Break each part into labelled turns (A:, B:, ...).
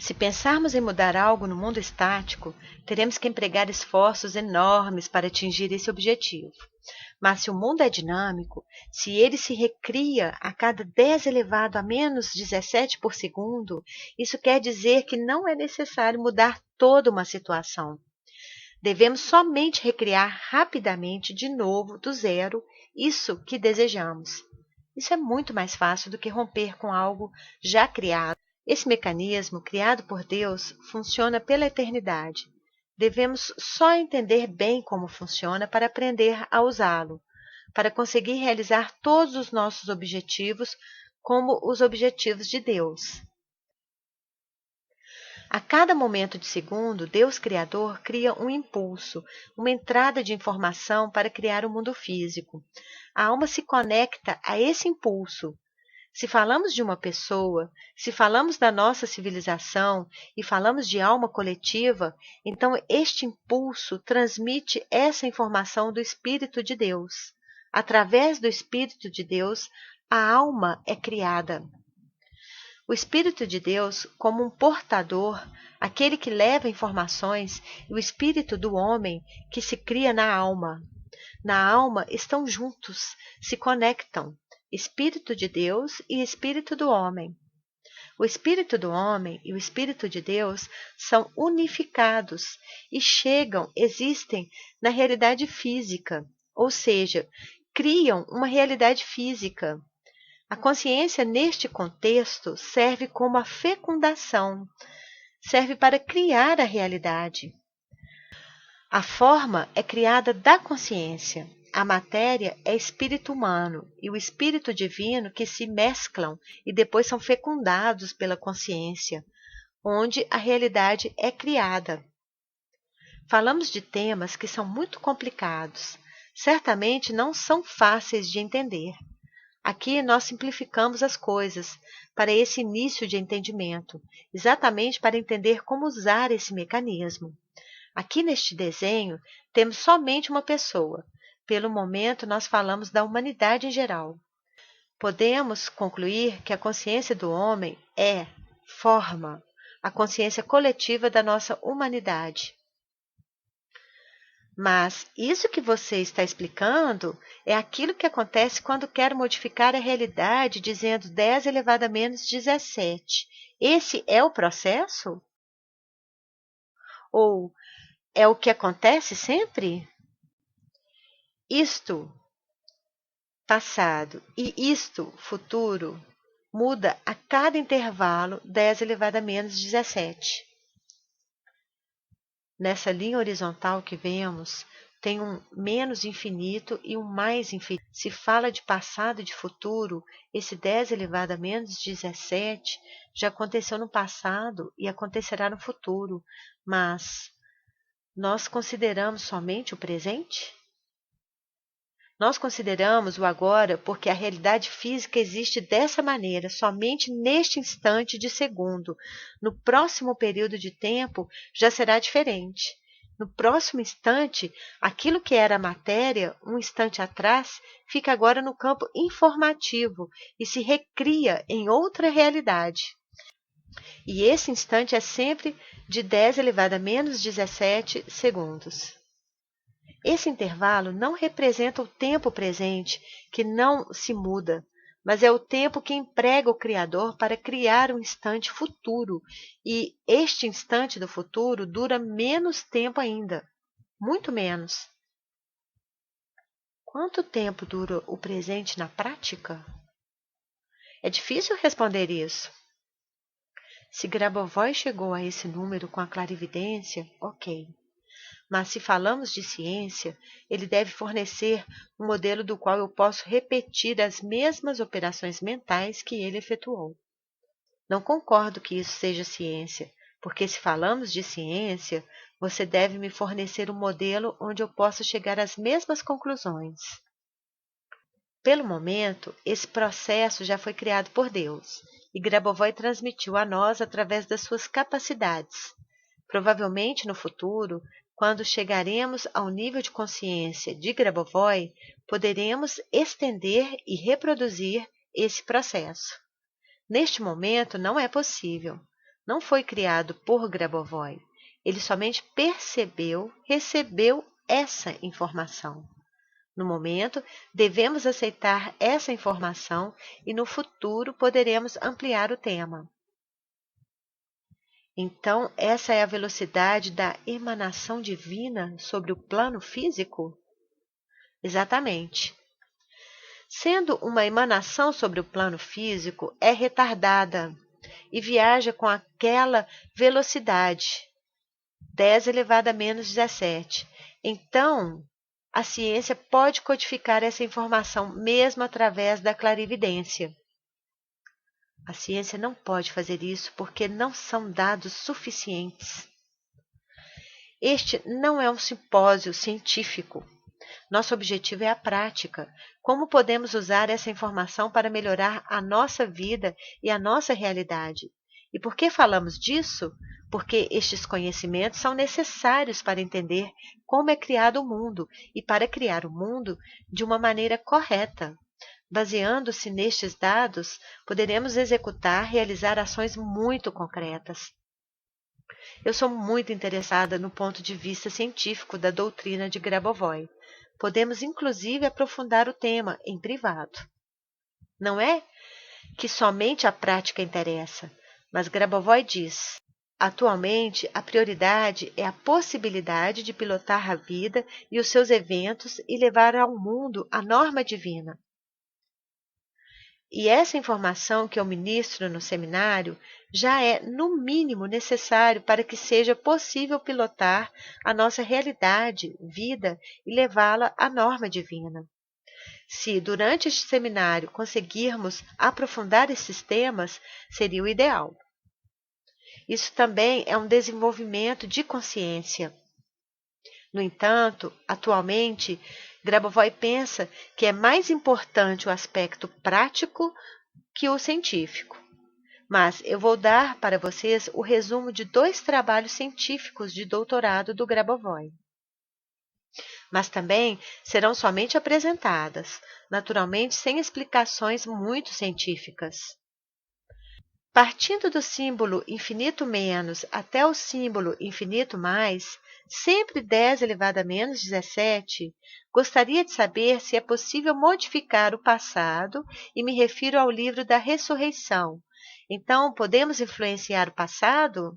A: Se pensarmos em mudar algo no mundo estático, teremos que empregar esforços enormes para atingir esse objetivo. Mas se o mundo é dinâmico, se ele se recria a cada 10 elevado a menos 17 por segundo, isso quer dizer que não é necessário mudar toda uma situação. Devemos somente recriar rapidamente de novo, do zero, isso que desejamos. Isso é muito mais fácil do que romper com algo já criado. Esse mecanismo, criado por Deus, funciona pela eternidade. Devemos só entender bem como funciona para aprender a usá-lo, para conseguir realizar todos os nossos objetivos como os objetivos de Deus. A cada momento de segundo, Deus Criador cria um impulso, uma entrada de informação para criar o mundo físico. A alma se conecta a esse impulso. Se falamos de uma pessoa, se falamos da nossa civilização e falamos de alma coletiva, então este impulso transmite essa informação do Espírito de Deus. Através do Espírito de Deus, a alma é criada. O Espírito de Deus, como um portador, aquele que leva informações, e o Espírito do homem, que se cria na alma. Na alma estão juntos, se conectam. Espírito de Deus e Espírito do homem. O Espírito do homem e o Espírito de Deus são unificados e existem na realidade física, ou seja, criam uma realidade física. A consciência, neste contexto, serve como a fecundação, serve para criar a realidade. A forma é criada da consciência. A matéria é espírito humano e o espírito divino que se mesclam e depois são fecundados pela consciência, onde a realidade é criada. Falamos de temas que são muito complicados, certamente não são fáceis de entender. Aqui nós simplificamos as coisas para esse início de entendimento, exatamente para entender como usar esse mecanismo. Aqui neste desenho temos somente uma pessoa. Pelo momento, nós falamos da humanidade em geral. Podemos concluir que a consciência do homem forma a consciência coletiva da nossa humanidade. Mas isso que você está explicando é aquilo que acontece quando quer modificar a realidade dizendo 10 elevado a menos 17. Esse é o processo? Ou é o que acontece sempre? Isto, passado, e isto, futuro, muda a cada intervalo 10 elevado a menos 17. Nessa linha horizontal que vemos, tem um menos infinito e um mais infinito. Se fala de passado e de futuro, esse 10 elevado a menos 17 já aconteceu no passado e acontecerá no futuro, mas nós consideramos somente o presente? Nós consideramos o agora porque a realidade física existe dessa maneira, somente neste instante de segundo. No próximo período de tempo já será diferente. No próximo instante, aquilo que era matéria, um instante atrás, fica agora no campo informativo e se recria em outra realidade. E esse instante é sempre de 10 elevado a menos 17 segundos. Esse intervalo não representa o tempo presente, que não se muda, mas é o tempo que emprega o Criador para criar um instante futuro, e este instante do futuro dura menos tempo ainda, muito menos. Quanto tempo dura o presente na prática? É difícil responder isso. Se Grabovoi chegou a esse número com a clarividência, ok. Mas se falamos de ciência, ele deve fornecer um modelo do qual eu posso repetir as mesmas operações mentais que ele efetuou. Não concordo que isso seja ciência, porque se falamos de ciência, você deve me fornecer um modelo onde eu possa chegar às mesmas conclusões. Pelo momento, esse processo já foi criado por Deus, e Grabovoi transmitiu a nós através das suas capacidades. Provavelmente, no futuro, quando chegaremos ao nível de consciência de Grabovoi, poderemos estender e reproduzir esse processo. Neste momento, não é possível. não foi criado por Grabovoi. Ele somente recebeu essa informação. No momento, devemos aceitar essa informação e no futuro poderemos ampliar o tema. Então, essa é a velocidade da emanação divina sobre o plano físico? Exatamente. Sendo uma emanação sobre o plano físico, é retardada e viaja com aquela velocidade, 10 elevado a menos 17. Então, a ciência pode codificar essa informação mesmo através da clarividência. A ciência não pode fazer isso porque não são dados suficientes. Este não é um simpósio científico. Nosso objetivo é a prática. Como podemos usar essa informação para melhorar a nossa vida e a nossa realidade? E por que falamos disso? Porque estes conhecimentos são necessários para entender como é criado o mundo e para criar o mundo de uma maneira correta. Baseando-se nestes dados, poderemos realizar ações muito concretas. Eu sou muito interessada no ponto de vista científico da doutrina de Grabovoi. Podemos, inclusive, aprofundar o tema em privado. Não é que somente a prática interessa, mas Grabovoi diz: atualmente, a prioridade é a possibilidade de pilotar a vida e os seus eventos e levar ao mundo a norma divina. E essa informação que eu ministro no seminário já é, no mínimo, necessário para que seja possível pilotar a nossa realidade, vida e levá-la à norma divina. Se, durante este seminário, conseguirmos aprofundar esses temas, seria o ideal. Isso também é um desenvolvimento de consciência. No entanto, atualmente, Grabovoi pensa que é mais importante o aspecto prático que o científico. Mas eu vou dar para vocês o resumo de 2 trabalhos científicos de doutorado do Grabovoi. Mas também serão somente apresentadas, naturalmente sem explicações muito científicas. Partindo do símbolo infinito menos até o símbolo infinito mais, sempre 10 elevado a menos 17, gostaria de saber se é possível modificar o passado e me refiro ao livro da ressurreição. Então, podemos influenciar o passado?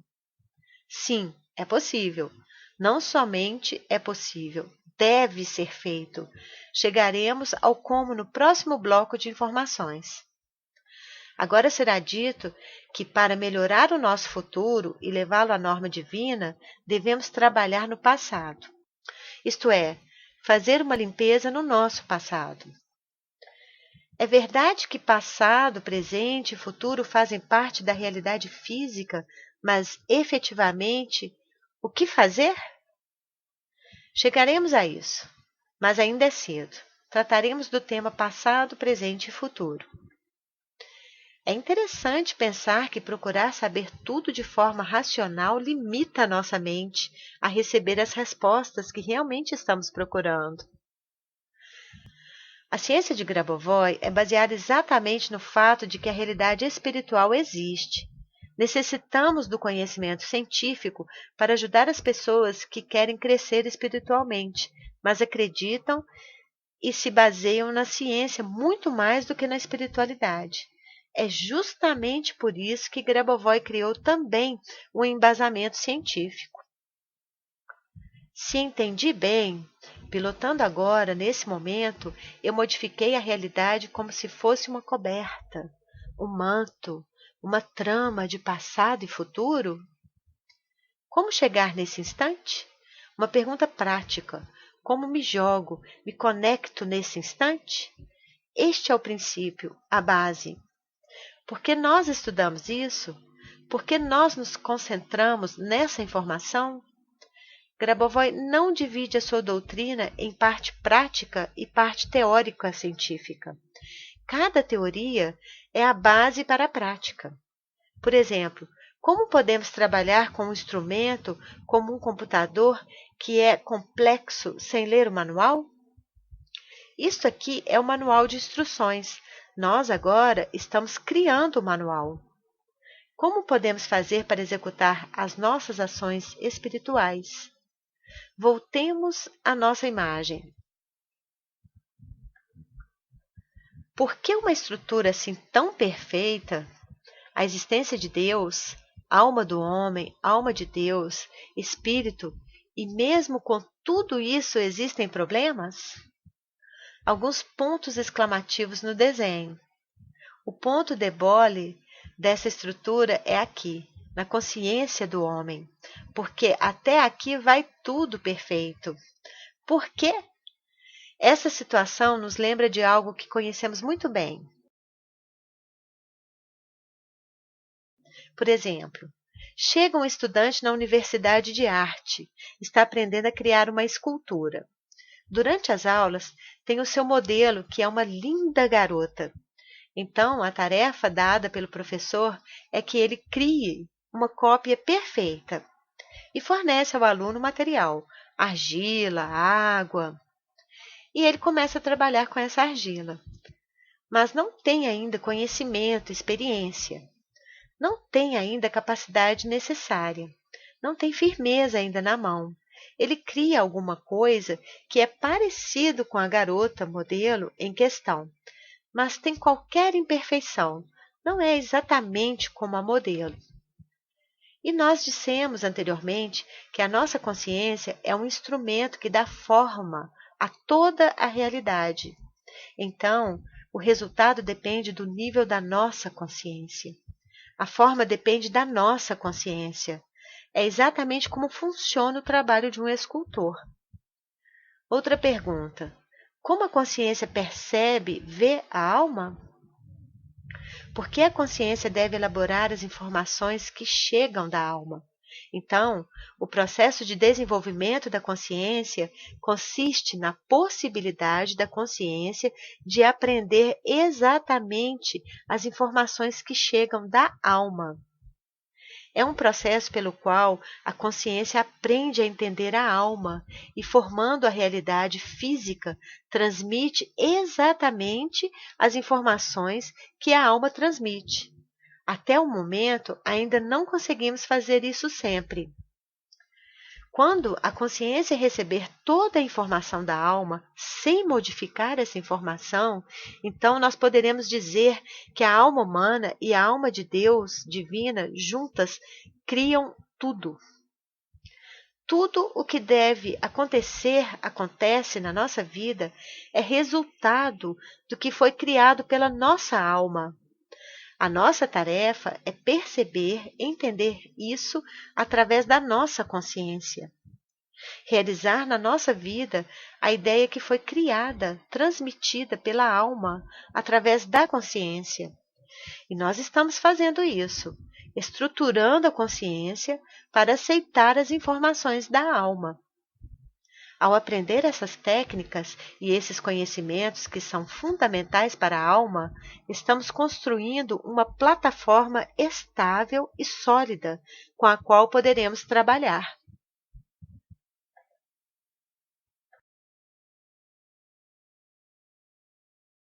A: Sim, é possível. Não somente é possível, deve ser feito. Chegaremos ao como no próximo bloco de informações. Agora será dito que, para melhorar o nosso futuro e levá-lo à norma divina, devemos trabalhar no passado. Isto é, fazer uma limpeza no nosso passado. É verdade que passado, presente e futuro fazem parte da realidade física, mas, efetivamente, o que fazer? Chegaremos a isso, mas ainda é cedo. Trataremos do tema passado, presente e futuro. É interessante pensar que procurar saber tudo de forma racional limita a nossa mente a receber as respostas que realmente estamos procurando. A ciência de Grabovoi é baseada exatamente no fato de que a realidade espiritual existe. Necessitamos do conhecimento científico para ajudar as pessoas que querem crescer espiritualmente, mas acreditam e se baseiam na ciência muito mais do que na espiritualidade. É justamente por isso que Grabovoi criou também um embasamento científico. Se entendi bem, pilotando agora, nesse momento, eu modifiquei a realidade como se fosse uma coberta, um manto, uma trama de passado e futuro? Como chegar nesse instante? Uma pergunta prática. Como me jogo, me conecto nesse instante? Este é o princípio, a base. Por que nós estudamos isso? Por que nós nos concentramos nessa informação? Grabovoi não divide a sua doutrina em parte prática e parte teórica científica. Cada teoria é a base para a prática. Por exemplo, como podemos trabalhar com um instrumento como um computador que é complexo sem ler o manual? Isto aqui é o manual de instruções. Nós agora estamos criando o manual. Como podemos fazer para executar as nossas ações espirituais? Voltemos à nossa imagem. Por que uma estrutura assim tão perfeita, a existência de Deus, alma do homem, alma de Deus, espírito, e mesmo com tudo isso existem problemas? Alguns pontos exclamativos no desenho. O ponto debole dessa estrutura é aqui, na consciência do homem, porque até aqui vai tudo perfeito. Por quê? Essa situação nos lembra de algo que conhecemos muito bem. Por exemplo, chega um estudante na Universidade de Arte, está aprendendo a criar uma escultura. Durante as aulas, tem o seu modelo, que é uma linda garota. Então, a tarefa dada pelo professor é que ele crie uma cópia perfeita e fornece ao aluno material, argila, água, e ele começa a trabalhar com essa argila. Mas não tem ainda conhecimento, experiência, não tem ainda a capacidade necessária, não tem firmeza ainda na mão. Ele cria alguma coisa que é parecido com a garota modelo em questão, mas tem qualquer imperfeição, não é exatamente como a modelo. E nós dissemos anteriormente que a nossa consciência é um instrumento que dá forma a toda a realidade. Então, o resultado depende do nível da nossa consciência. A forma depende da nossa consciência. É exatamente como funciona o trabalho de um escultor. Outra pergunta: como a consciência percebe, vê a alma? Por que a consciência deve elaborar as informações que chegam da alma? Então, o processo de desenvolvimento da consciência consiste na possibilidade da consciência de aprender exatamente as informações que chegam da alma. É um processo pelo qual a consciência aprende a entender a alma e, formando a realidade física, transmite exatamente as informações que a alma transmite. Até o momento, ainda não conseguimos fazer isso sempre. Quando a consciência receber toda a informação da alma, sem modificar essa informação, então nós poderemos dizer que a alma humana e a alma de Deus, divina, juntas, criam tudo. Tudo o que deve acontecer, acontece na nossa vida, é resultado do que foi criado pela nossa alma. A nossa tarefa é perceber, entender isso através da nossa consciência. Realizar na nossa vida a ideia que foi criada, transmitida pela alma através da consciência. E nós estamos fazendo isso, estruturando a consciência para aceitar as informações da alma. Ao aprender essas técnicas e esses conhecimentos que são fundamentais para a alma, estamos construindo uma plataforma estável e sólida com a qual poderemos trabalhar.